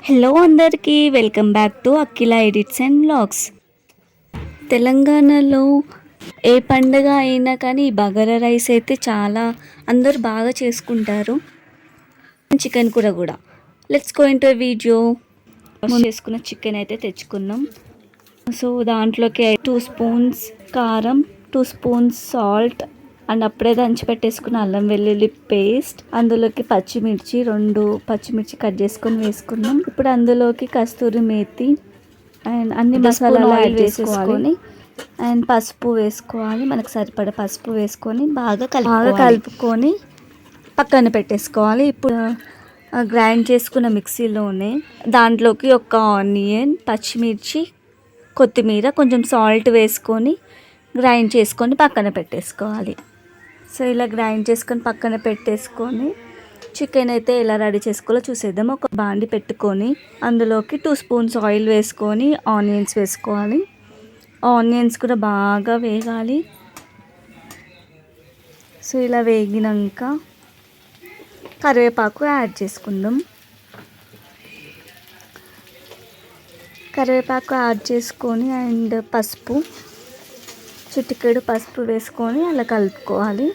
Hello అందరికీ welcome back to Akhila edits and vlogs. తెలంగాణలో ఏ పండుగ అయినా కానీ ఈ బగారా రైస్ అయితే చాలా అందరూ బాగా చేసుకుంటారు. చికెన్ కూర కూడా. Let's go into video. చేసుకున్న చికెన్ అయితే తెచ్చుకున్నాం. సో దాంట్లోకి 2 స్పూన్స్ కారం, 2 స్పూన్స్ సాల్ట్ అండ్ అప్పుడే దంచి పెట్టేసుకున్న అల్లం వెల్లుల్లి పేస్ట్, అందులోకి పచ్చిమిర్చి 2 పచ్చిమిర్చి కట్ చేసుకొని వేసుకున్నాం. ఇప్పుడు అందులోకి కస్తూరి మేతి అండ్ అన్ని మసాలాలు ఆయిల్ వేసేసుకొని అండ్ పసుపు వేసుకోవాలి. మనకు సరిపడ పసుపు వేసుకొని బాగా కలుపుకొని పక్కన పెట్టేసుకోవాలి. ఇప్పుడు గ్రైండ్ చేసుకున్న మిక్సీలోనే దాంట్లోకి ఒక ఆనియన్, పచ్చిమిర్చి, కొత్తిమీర, కొంచెం సాల్ట్ వేసుకొని గ్రైండ్ చేసుకొని పక్కన పెట్టేసుకోవాలి. సో ఇలా గ్రైండ్ చేసుకొని పక్కన పెట్టేసుకొని చికెన్ అయితే ఎలా రెడీ చేసుకోవాలో చూసేద్దాం. ఒక బాండి పెట్టుకొని అందులోకి 2 స్పూన్స్ ఆయిల్ వేసుకొని ఆనియన్స్ వేసుకోవాలి. ఆనియన్స్ కూడా బాగా వేగాలి. సో ఇలా వేగినాక కరివేపాకు యాడ్ చేసుకుందాం. కరివేపాకు యాడ్ చేసుకొని అండ్ పసుపు, చిటికెడు పసుపు వేసుకొని అలా కలుపుకోవాలి.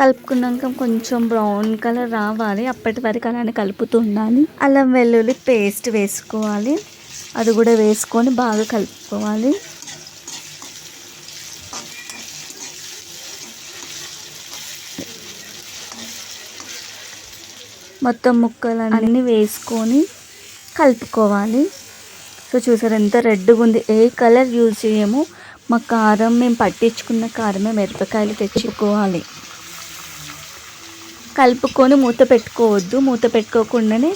కలుపుకున్నాక కొంచెం బ్రౌన్ కలర్ రావాలి, అప్పటి వరకు అలానే కలుపుతూ ఉండాలి. అల్లం వెల్లుల్లి పేస్ట్ వేసుకోవాలి, అది కూడా వేసుకొని బాగా కలుపుకోవాలి. మొత్తం ముక్కలన్నీ వేసుకొని కలుపుకోవాలి. సో చూసారు ఎంత రెడ్గా ఉంది. ఏ కలర్ యూజ్ చేయము. మా కారం మేము పట్టించుకున్న కారమే, మిరపకాయలు తెచ్చుకోవాలి. కలుపుకొని మూత పెట్టుకోవద్దు. మూత పెట్టుకోకుండానే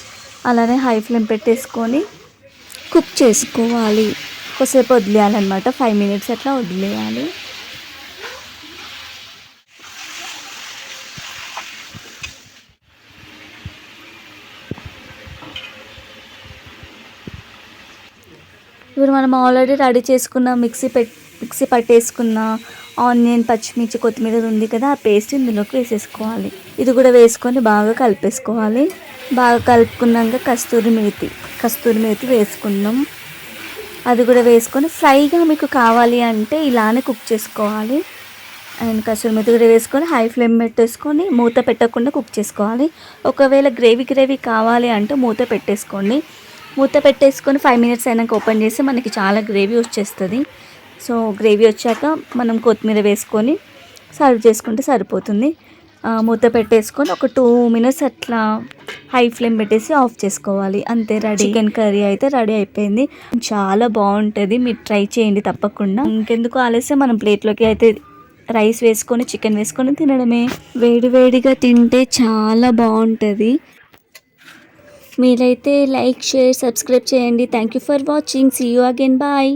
అలానే హై ఫ్లేమ్ పెట్టేసుకొని కుక్ చేసుకోవాలి. కొద్దిసేపు వదిలేయాలన్నమాట. 5 minutes అట్లా వదిలేయాలి. ఇప్పుడు మనం ఆల్రెడీ రెడీ చేసుకున్న మిక్సీ పట్టేసుకున్న ఆనియన్, పచ్చిమిర్చి, కొత్తిమీర ఉంది కదా, ఆ పేస్ట్ ఇందులోకి వేసేసుకోవాలి. ఇది కూడా వేసుకొని బాగా కలిపేసుకోవాలి. బాగా కలుపుకున్నాక కస్తూరి మేతి వేసుకుందాం. అది కూడా వేసుకొని ఫ్రైగా మీకు కావాలి అంటే ఇలానే కుక్ చేసుకోవాలి. అండ్ కస్తూరి మేతి కూడా వేసుకొని హై ఫ్లేమ్ పెట్టేసుకొని మూత పెట్టకుండా కుక్ చేసుకోవాలి. ఒకవేళ గ్రేవీ కావాలి అంటే మూత పెట్టేసుకోండి. మూత పెట్టేసుకొని 5 minutes అయినాక ఓపెన్ చేస్తే మనకి చాలా గ్రేవీ వచ్చేస్తుంది. సో గ్రేవీ వచ్చాక మనం కొత్తిమీర వేసుకొని సర్వ్ చేసుకుంటే సరిపోతుంది. మూత పెట్టేసుకొని ఒక 2 minutes అట్లా హై ఫ్లేమ్ పెట్టేసి ఆఫ్ చేసుకోవాలి. అంతే, రెడీ. చికెన్ కర్రీ అయితే రెడీ అయిపోయింది. చాలా బాగుంటుంది, మీరు ట్రై చేయండి తప్పకుండా. ఇంకెందుకు ఆలస్యం, మనం ప్లేట్లోకి అయితే రైస్ వేసుకొని చికెన్ వేసుకొని తినడమే. వేడివేడిగా తింటే చాలా బాగుంటుంది. మీరైతే లైక్, షేర్, సబ్స్క్రైబ్ చేయండి. Thank you for watching. See you again. Bye.